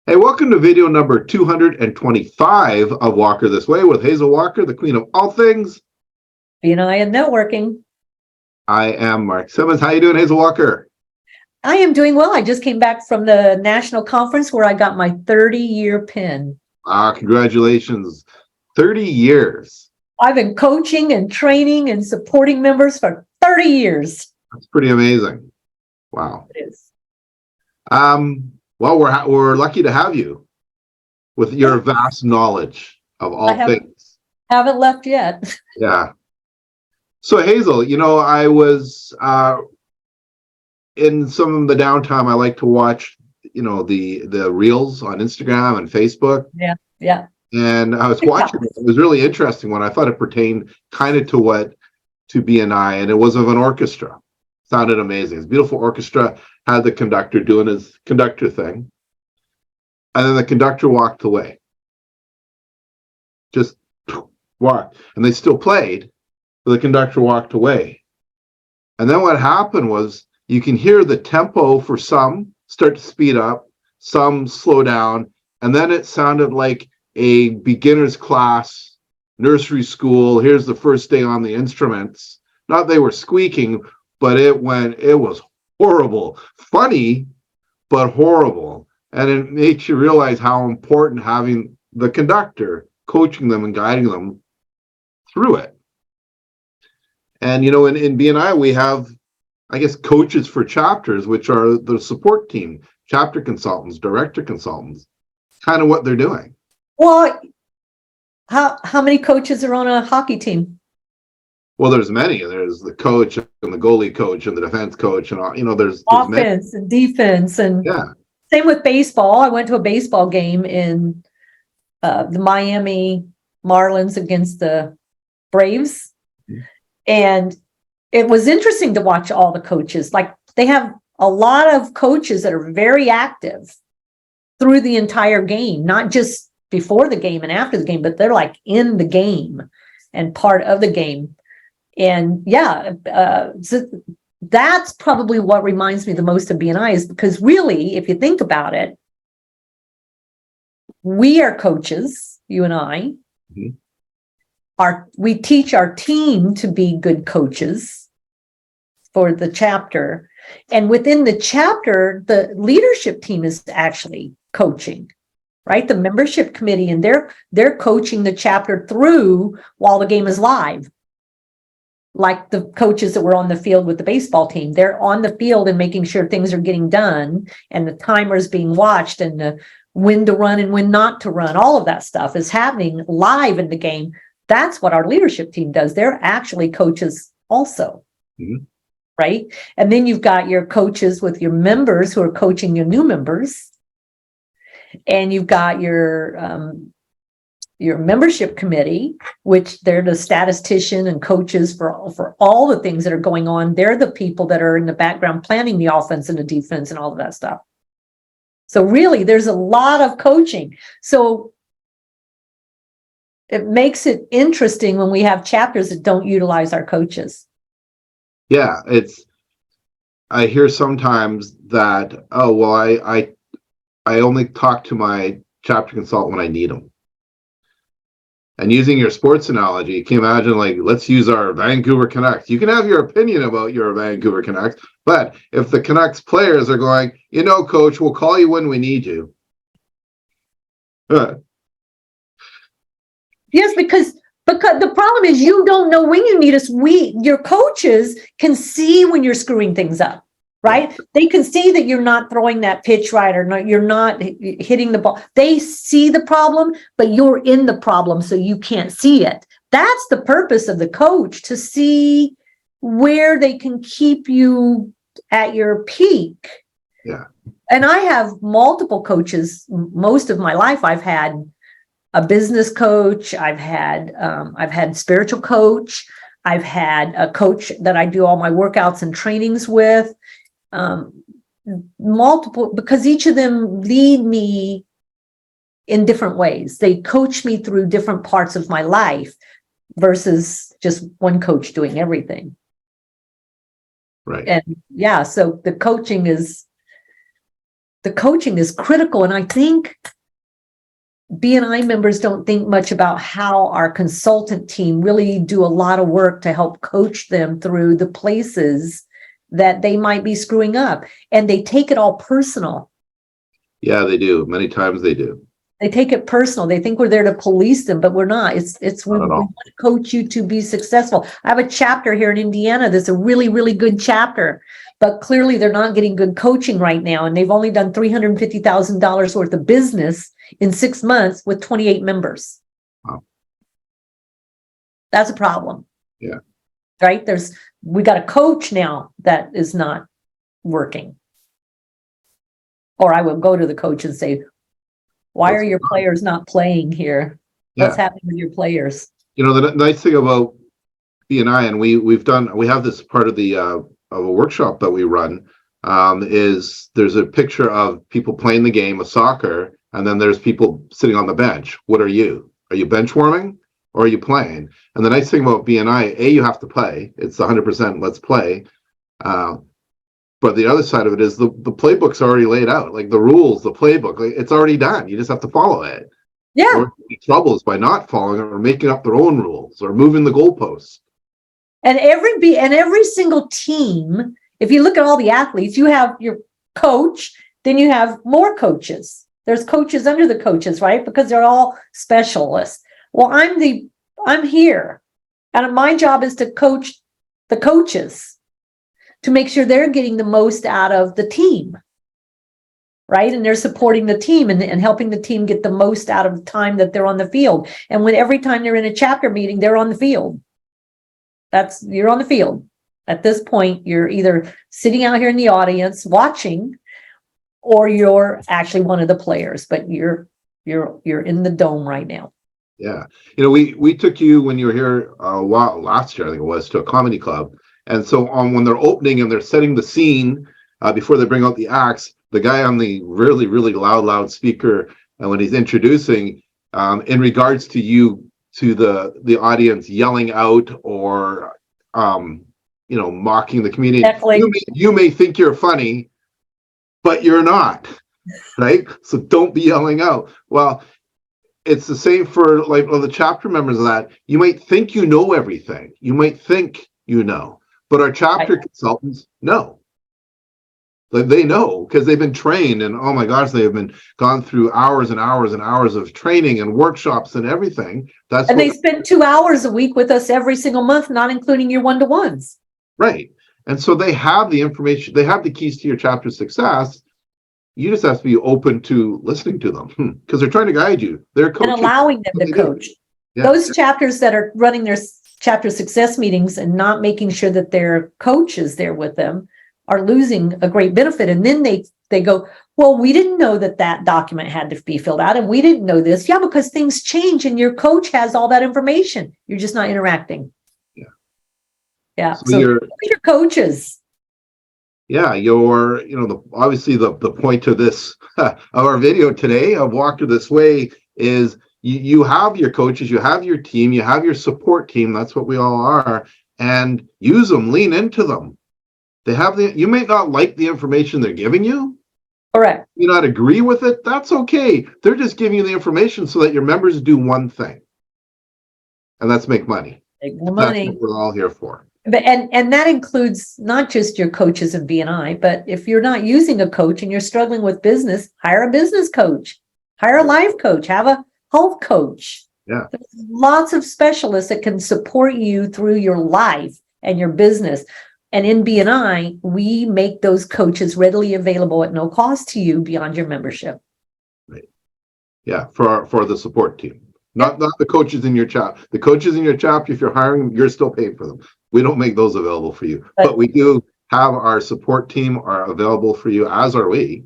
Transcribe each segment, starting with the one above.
Hey, welcome to video number 225 of Walker This Way with Hazel Walker, the queen of all things BNI and networking. I am Mark Simmons. How you doing, Hazel Walker? I am doing well. I just came back from the national conference where I got my 30-year pin. Congratulations. 30 years. I've been coaching and training and supporting members for 30 years. That's pretty amazing. Wow. It is. Well, we're lucky to have you with your vast knowledge of all things. Haven't left yet. Yeah. So Hazel, I was in some of the downtime. I like to watch, the reels on Instagram and Facebook. Yeah. And I was watching it. It was really interesting when I thought it pertained kind of to BNI, and it was of an orchestra. Sounded amazing. It's a beautiful orchestra, had the conductor doing his conductor thing. And then the conductor walked away. Just walked. And they still played, but the conductor walked away. And then what happened was you can hear the tempo for some start to speed up, some slow down, and then it sounded like a beginner's class, nursery school. Here's the first day on the instruments. Not they were squeaking, but it was horrible. Funny, but horrible. And it makes you realize how important having the conductor coaching them and guiding them through it. And, in BNI, we have, I guess, coaches for chapters, which are the support team, chapter consultants, director consultants, kind of what they're doing. Well, how many coaches are on a hockey team? Well, there's many. There's the coach and the goalie coach and the defense coach and all, there's offense and defense. And yeah. Same with baseball. I went to a baseball game in the Miami Marlins against the Braves. Mm-hmm. And it was interesting to watch all the coaches. Like, they have a lot of coaches that are very active through the entire game, not just before the game and after the game, but they're like in the game and part of the game. And so that's probably what reminds me the most of BNI, is because really, if you think about it, we are coaches, you and I. Mm-hmm. We teach our team to be good coaches for the chapter. And within the chapter, the leadership team is actually coaching, right? The membership committee, and they're coaching the chapter through while the game is live. Like the coaches that were on the field with the baseball team, they're on the field and making sure things are getting done, and the timers being watched, and the when to run and when not to run. All of that stuff is happening live in the game. That's what our leadership team does. They're actually coaches also. Mm-hmm. Right? And then you've got your coaches with your members who are coaching your new members. And you've got your membership committee, which they're the statistician and coaches for all the things that are going on. They're the people that are in the background planning the offense and the defense and all of that stuff. So really, there's a lot of coaching. So it makes it interesting when we have chapters that don't utilize our coaches. Yeah, I hear sometimes that, I only talk to my chapter consultant when I need them. And using your sports analogy, you can imagine, like, let's use our Vancouver Canucks. You can have your opinion about your Vancouver Canucks, but if the Canucks players are going, coach, we'll call you when we need you. Yes, because the problem is you don't know when you need us. Your coaches can see when you're screwing things up, right? They can see that you're not throwing that pitch right, or you're not hitting the ball. They see the problem, but you're in the problem, so you can't see it. That's the purpose of the coach, to see where they can keep you at your peak. Yeah. And I have multiple coaches. Most of my life, I've had a business coach. I've had spiritual coach. I've had a coach that I do all my workouts and trainings with. Multiple, because each of them lead me in different ways. They coach me through different parts of my life versus just one coach doing everything. Right. And so the coaching is the coaching is critical. And I think BNI members don't think much about how our consultant team really do a lot of work to help coach them through the places that they might be screwing up. And they take it all personal. Yeah, they do. Many times they do. They take it personal. They think we're there to police them, but we're not. We want to coach you to be successful. I have a chapter here in Indiana that's a really, really good chapter, but clearly they're not getting good coaching right now. And they've only done $350,000 worth of business in 6 months with 28 members. Wow. That's a problem. Yeah. Right? We got a coach now that is not working. Or I will go to the coach and say, why are your players not playing here? What's happening with your players? You know, the nice thing about BNI, and we have this part of the of a workshop that we run, is there's a picture of people playing the game of soccer, and then there's people sitting on the bench. What are you? Are you bench warming or are you playing? And the nice thing about BNI, you have to play. It's 100% let's play. But the other side of it is the playbook's already laid out, like the rules, the playbook, like it's already done. You just have to follow it. Yeah. Or the trouble is by not following it or making up their own rules or moving the goalposts. And every single team, if you look at all the athletes, you have your coach, then you have more coaches. There's coaches under the coaches, right? Because they're all specialists. Well, I'm here, and my job is to coach the coaches to make sure they're getting the most out of the team, right? And they're supporting the team and helping the team get the most out of the time that they're on the field. And when every time they're in a chapter meeting, they're on the field. You're on the field. At this point, you're either sitting out here in the audience watching, or you're actually one of the players, but you're in the dome right now. Yeah. You know, we took you when you were here last year, I think it was, to a comedy club. And so when they're opening and they're setting the scene before they bring out the acts, the guy on the really, really loud speaker, and when he's introducing, in regards to you, to the audience yelling out or, mocking the comedian, you may think you're funny, but you're not, right? So don't be yelling out. Well, it's the same for like the chapter members of that. You might think you know everything. You might think you know. But our chapter consultants know. They know because they've been trained, and oh my gosh, they have been gone through hours and hours and hours of training and workshops and everything. They spend 2 hours a week with us every single month, not including your one-to-ones. Right. And so they have the information, they have the keys to your chapter success. You just have to be open to listening to them because they're trying to guide you. They're coaching. And allowing them to coach. Yeah. Those chapters that are running their chapter success meetings and not making sure that their coach is there with them are losing a great benefit. And then they go, well, we didn't know that document had to be filled out, and we didn't know this. Yeah, because things change and your coach has all that information. You're just not interacting. Yeah. Yeah. So your coaches. Yeah, obviously the point of this of our video today of Walk This Way is you have your coaches, you have your team, you have your support team. That's what we all are, and use them, lean into them. You may not like the information they're giving you. Correct. You not agree with it. That's okay. They're just giving you the information so that your members do one thing, and that's make money. Make more money. That's what we're all here for. But and that includes not just your coaches in BNI, but if you're not using a coach and you're struggling with business, hire a business coach, hire a life coach, have a health coach. Yeah. There's lots of specialists that can support you through your life and your business. And in BNI, we make those coaches readily available at no cost to you beyond your membership. Right. Yeah, for the support team. Not the coaches in your chapter. The coaches in your chapter, if you're hiring them, you're still paying for them. We don't make those available for you. But we do have our support team are available for you, as are we.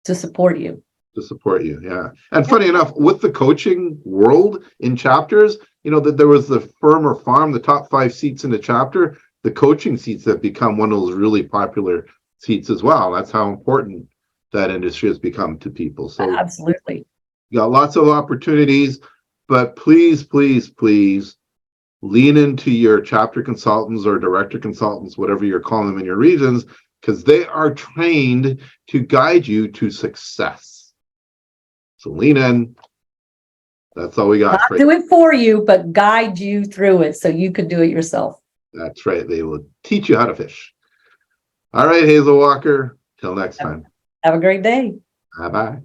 To support you. Yeah. And funny enough, with the coaching world in chapters, that there was the firm or farm, the top 5 seats in the chapter, the coaching seats have become one of those really popular seats as well. That's how important that industry has become to people. So absolutely. You got lots of opportunities, but please, please, please lean into your chapter consultants or director consultants, whatever you're calling them in your regions, because they are trained to guide you to success. So lean in. That's all we got. Not do it for you, but guide you through it so you could do it yourself. That's right. They will teach you how to fish. All right, Hazel Walker. Till next time. Have a great day. Bye-bye.